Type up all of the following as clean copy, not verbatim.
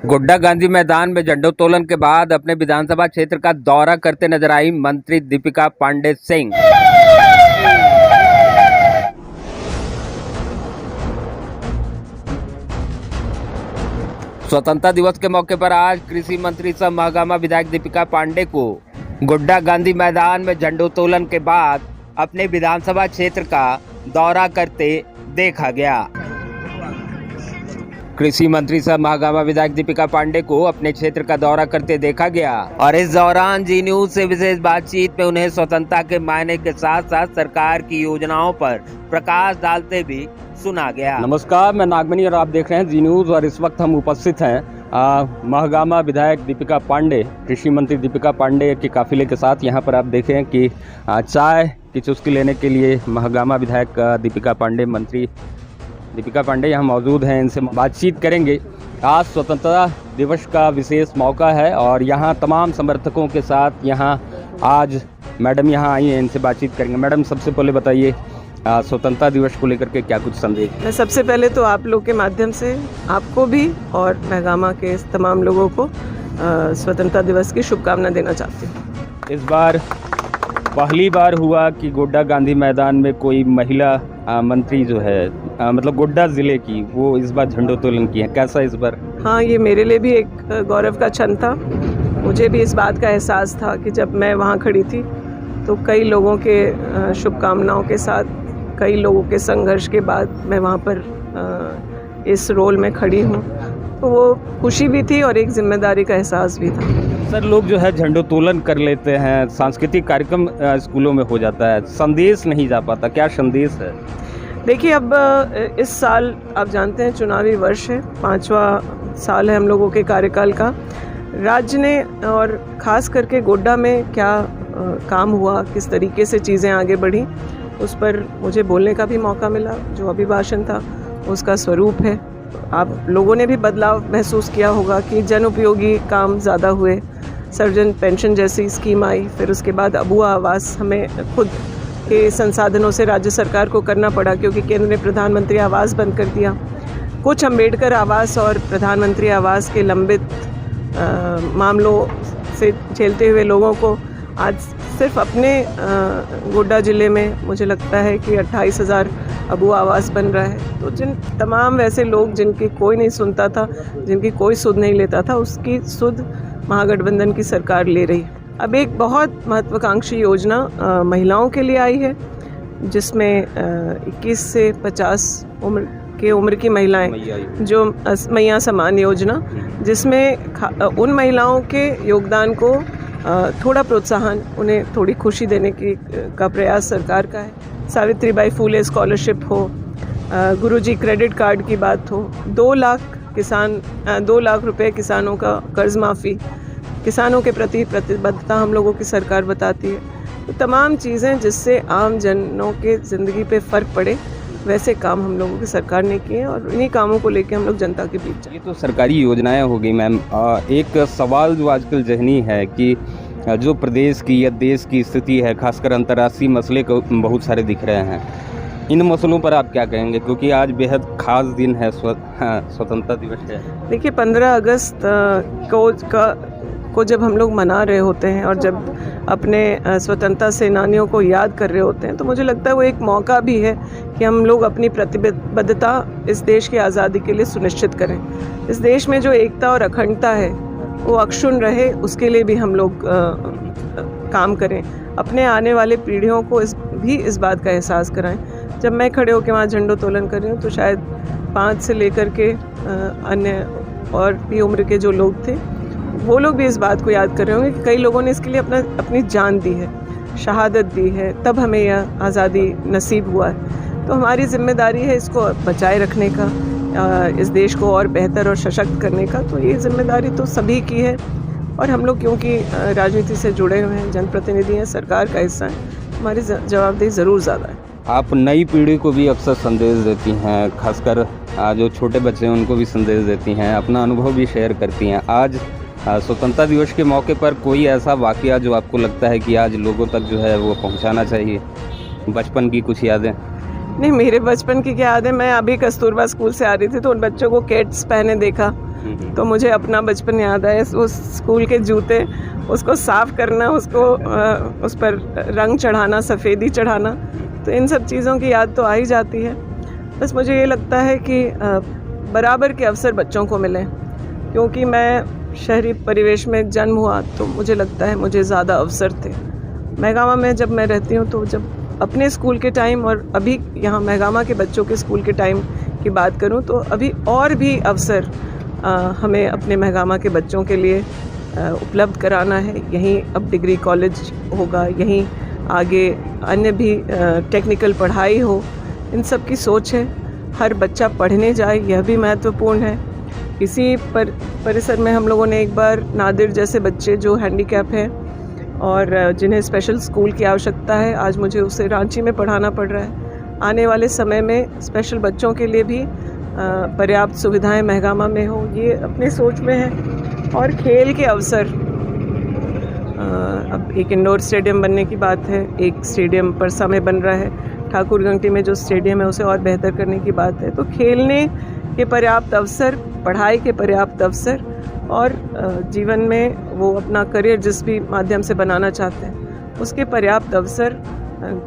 गोड्डा गांधी मैदान में झंडोत्तोलन के बाद अपने विधानसभा क्षेत्र का दौरा करते नजर आई मंत्री दीपिका पांडे सिंह। स्वतंत्रता दिवस के मौके पर आज कृषि मंत्री सह महागामा विधायक दीपिका पांडे को गोड्डा गांधी मैदान में झंडोत्तोलन के बाद अपने विधानसभा क्षेत्र का दौरा करते देखा गया। कृषि मंत्री सह महागामा विधायक दीपिका पांडे को अपने क्षेत्र का दौरा करते देखा गया और इस दौरान जी न्यूज से विशेष बातचीत में उन्हें स्वतंत्रता के मायने के साथ साथ सरकार की योजनाओं पर प्रकाश डालते भी सुना गया। नमस्कार, मैं नागमणि और आप देख रहे हैं जी न्यूज और इस वक्त हम उपस्थित हैं महागामा विधायक दीपिका पांडे, कृषि मंत्री दीपिका पांडे के काफिले के साथ। यहाँ पर आप देखें कि चाय की चुस्की लेने के लिए महागामा विधायक दीपिका पांडे, मंत्री दीपिका पांडे यहाँ मौजूद हैं। इनसे बातचीत करेंगे। आज स्वतंत्रता दिवस का विशेष मौका है और यहाँ तमाम समर्थकों के साथ यहाँ आज मैडम यहाँ आई हैं, इनसे बातचीत करेंगे। मैडम, सबसे पहले बताइए स्वतंत्रता दिवस को लेकर के क्या कुछ संदेश? मैं सबसे पहले तो आप लोग के माध्यम से आपको भी और महागामा के तमाम लोगों को स्वतंत्रता दिवस की शुभकामना देना चाहती हूँ। इस बार पहली बार हुआ कि गोड्डा गांधी मैदान में कोई महिला मंत्री जो है मतलब गोड्डा जिले की, वो इस बार झंडोत्तोलन की है। कैसा इस बार? हाँ, ये मेरे लिए भी एक गौरव का क्षण था। मुझे भी इस बात का एहसास था कि जब मैं वहाँ खड़ी थी तो कई लोगों के शुभकामनाओं के साथ, कई लोगों के संघर्ष के बाद मैं वहाँ पर इस रोल में खड़ी हूँ, तो वो खुशी भी थी और एक जिम्मेदारी का एहसास भी था। सर, लोग जो है झंडोत्तोलन कर लेते हैं, सांस्कृतिक कार्यक्रम स्कूलों में हो जाता है, संदेश नहीं जा पाता, क्या संदेश है? देखिए, अब इस साल आप जानते हैं चुनावी वर्ष है, 5वां साल है हम लोगों के कार्यकाल का। राज्य ने और ख़ास करके गोड्डा में क्या काम हुआ, किस तरीके से चीज़ें आगे बढ़ी, उस पर मुझे बोलने का भी मौका मिला। जो अभिभाषण था उसका स्वरूप है। आप लोगों ने भी बदलाव महसूस किया होगा कि जन उपयोगी काम ज़्यादा हुए, सर्वजन पेंशन जैसी स्कीम आई, फिर उसके बाद अबुआ आवास हमें खुद के संसाधनों से राज्य सरकार को करना पड़ा क्योंकि केंद्र ने प्रधानमंत्री आवास बंद कर दिया। कुछ अम्बेडकर आवास और प्रधानमंत्री आवास के लंबित मामलों से झेलते हुए लोगों को आज सिर्फ अपने गोड्डा ज़िले में मुझे लगता है कि 28,000 अबुआ आवास बन रहा है। तो जिन तमाम वैसे लोग जिनकी कोई नहीं सुनता था, जिनकी कोई सुध नहीं लेता था, उसकी सुध महागठबंधन की सरकार ले रही है। अब एक बहुत महत्वाकांक्षी योजना महिलाओं के लिए आई है जिसमें 21 से 50 उम्र की महिलाएं, जो मैया समान योजना, जिसमें उन महिलाओं के योगदान को थोड़ा प्रोत्साहन, उन्हें थोड़ी खुशी देने का प्रयास सरकार का है। सावित्रीबाई फूले स्कॉलरशिप हो, गुरुजी क्रेडिट कार्ड की बात हो, 2 लाख रुपए किसानों का कर्ज माफ़ी, किसानों के प्रति प्रतिबद्धता हम लोगों की सरकार बताती है। तो तमाम चीज़ें जिससे आम जनों के ज़िंदगी पे फ़र्क पड़े, वैसे काम हम लोगों की सरकार ने किए और इन्हीं कामों को लेके हम लोग जनता के बीच जाए। ये तो सरकारी योजनाएं हो गई मैम। एक सवाल जो आजकल ज़हनी है कि जो प्रदेश की या देश की स्थिति है, खासकर अंतर्राष्ट्रीय मसले को बहुत सारे दिख रहे हैं। इन मसलों पर आप क्या कहेंगे, क्योंकि आज बेहद खास दिन है, स्वतंत्रता दिवस है। देखिए, 15 अगस्त को जब हम लोग मना रहे होते हैं और जब अपने स्वतंत्रता सेनानियों को याद कर रहे होते हैं, तो मुझे लगता है वो एक मौका भी है कि हम लोग अपनी प्रतिबद्धता इस देश की आज़ादी के लिए सुनिश्चित करें। इस देश में जो एकता और अखंडता है वो अक्षुण्ण रहे, उसके लिए भी हम लोग काम करें। अपने आने वाले पीढ़ियों को इस बात का एहसास कराएं। जब मैं खड़े होकर वहाँ झंडोत्तोलन कर रही हूँ तो शायद 5 से लेकर के अन्य और भी उम्र के जो लोग थे, वो लोग भी इस बात को याद कर रहे होंगे कि कई लोगों ने इसके लिए अपनी जान दी है, शहादत दी है, तब हमें यह आज़ादी नसीब हुआ है। तो हमारी जिम्मेदारी है इसको बचाए रखने का, इस देश को और बेहतर और सशक्त करने का। तो ये जिम्मेदारी तो सभी की है और हम लोग क्योंकि राजनीति से जुड़े हुए हैं, जनप्रतिनिधि हैं, सरकार का हिस्सा हैं, हमारी जवाबदेही ज़रूर ज़्यादा है। आप नई पीढ़ी को भी अक्सर संदेश देती हैं, खासकर जो छोटे बच्चे हैं उनको भी संदेश देती हैं, अपना अनुभव भी शेयर करती हैं। आज स्वतंत्रता दिवस के मौके पर कोई ऐसा वाकया जो आपको लगता है कि आज लोगों तक जो है वो पहुंचाना चाहिए? बचपन की कुछ यादें? नहीं, मेरे बचपन की क्या याद है। मैं अभी कस्तूरबा स्कूल से आ रही थी तो उन बच्चों को केट्स पहने देखा तो मुझे अपना बचपन याद आया। उस स्कूल के जूते, उसको साफ़ करना, उसको उस पर रंग चढ़ाना, सफ़ेदी चढ़ाना, तो इन सब चीज़ों की याद तो आ ही जाती है। बस मुझे ये लगता है कि बराबर के अवसर बच्चों को मिलें, क्योंकि मैं शहरी परिवेश में जन्म हुआ तो मुझे लगता है मुझे ज़्यादा अवसर थे। महगामा में जब मैं रहती हूँ तो जब अपने स्कूल के टाइम और अभी यहाँ महगामा के बच्चों के स्कूल के टाइम की बात करूँ तो अभी और भी अवसर हमें अपने महगामा के बच्चों के लिए उपलब्ध कराना है। यहीं अब डिग्री कॉलेज होगा, यहीं आगे अन्य भी टेक्निकल पढ़ाई हो, इन सब की सोच है। हर बच्चा पढ़ने जाए, यह भी महत्वपूर्ण है। इसी परिसर में हम लोगों ने एक बार नादिर जैसे बच्चे जो हैंडीकैप हैं और जिन्हें स्पेशल स्कूल की आवश्यकता है, आज मुझे उसे रांची में पढ़ाना पड़ रहा है। आने वाले समय में स्पेशल बच्चों के लिए भी पर्याप्त सुविधाएं महगामा में हो, ये अपनी सोच में है। और खेल के अवसर, अब एक इंडोर स्टेडियम बनने की बात है, एक स्टेडियम परसा में बन रहा है, ठाकुरगंगटी में जो स्टेडियम है उसे और बेहतर करने की बात है। तो खेलने के पर्याप्त अवसर, पढ़ाई के पर्याप्त अवसर और जीवन में वो अपना करियर जिस भी माध्यम से बनाना चाहते हैं उसके पर्याप्त अवसर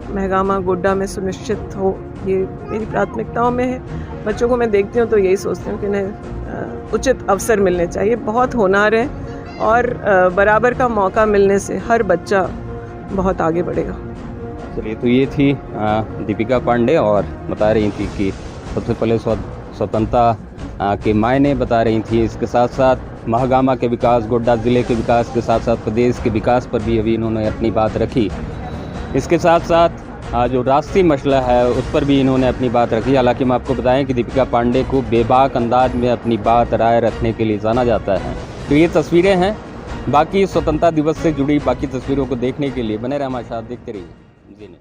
महगामा गोड्डा में सुनिश्चित हो, ये मेरी प्राथमिकताओं में है। बच्चों को मैं देखती हूँ तो यही सोचती हूँ कि इन्हें उचित अवसर मिलने चाहिए। बहुत होनहार है और बराबर का मौका मिलने से हर बच्चा बहुत आगे बढ़ेगा। चलिए, तो ये थी दीपिका पांडे और बता रही थी कि सबसे पहले स्वतंत्रता के मायने बता रही थी। इसके साथ साथ महगामा के विकास, गोड्डा ज़िले के विकास के साथ साथ प्रदेश के विकास पर भी अभी इन्होंने अपनी बात रखी। इसके साथ साथ जो राष्ट्रीय मसला है उस पर भी इन्होंने अपनी बात रखी। हालांकि मैं आपको बताएं कि दीपिका पांडे को बेबाक अंदाज में अपनी बात राय रखने के लिए जाना जाता है। तो ये तस्वीरें हैं। बाकी स्वतंत्रता दिवस से जुड़ी बाकी तस्वीरों को देखने के लिए बने रहे हमारे साथ, देखते रहिए जी।